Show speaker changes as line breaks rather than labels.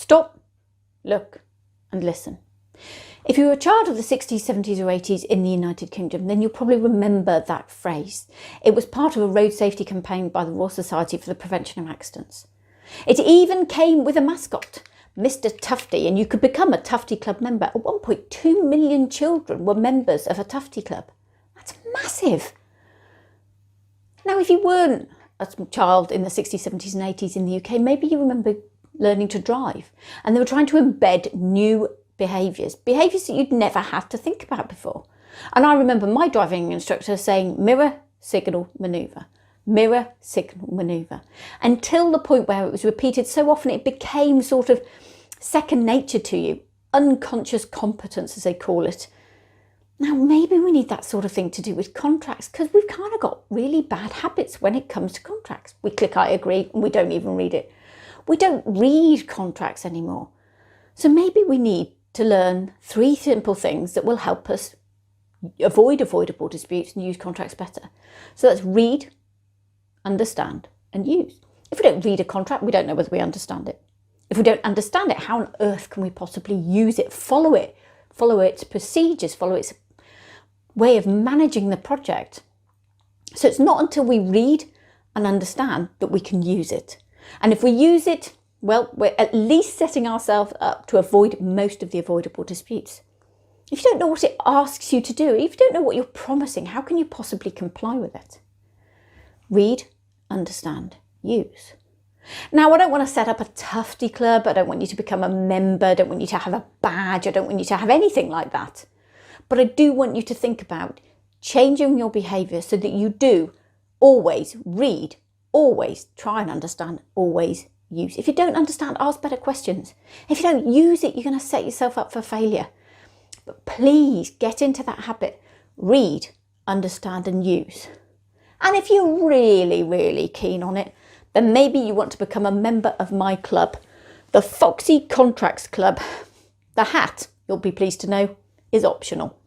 Stop, look and listen. If you were a child of the 60s, 70s or 80s in the United Kingdom, then you'll probably remember that phrase. It was part of a road safety campaign by the Royal Society for the Prevention of Accidents. It even came with a mascot, Mr. Tufty, and you could become a Tufty Club member. At one point, 2 million children were members of a Tufty Club. That's massive. Now, if you weren't a child in the 60s, 70s and 80s in the UK, maybe you remember learning to drive, and they were trying to embed new behaviours that you'd never had to think about before. And I remember my driving instructor saying, mirror, signal, manoeuvre. Mirror, signal, manoeuvre. Until the point where it was repeated so often it became sort of second nature to you. Unconscious competence, as they call it. Now, maybe we need that sort of thing to do with contracts, because we've kind of got really bad habits when it comes to contracts. We click I agree and we don't even read it. We don't read contracts anymore. So maybe we need to learn 3 simple things that will help us avoid avoidable disputes and use contracts better. So that's read, understand and use. If we don't read a contract, we don't know whether we understand it. If we don't understand it, how on earth can we possibly use it, follow its procedures, follow its way of managing the project? So it's not until we read and understand that we can use it. And if we use it, well, we're at least setting ourselves up to avoid most of the avoidable disputes. If you don't know what it asks you to do, if you don't know what you're promising, how can you possibly comply with it? Read, understand, use. Now, I don't want to set up a Tufty Club. I don't want you to become a member. I don't want you to have a badge. I don't want you to have anything like that. But I do want you to think about changing your behaviour so that you do always read, always try and understand, always use. If you don't understand, ask better questions. If you don't use it, you're going to set yourself up for failure. But please get into that habit. Read, understand and use. And if you're really, really keen on it, then maybe you want to become a member of my club, the Foxy Contracts Club. The hat, you'll be pleased to know, is optional.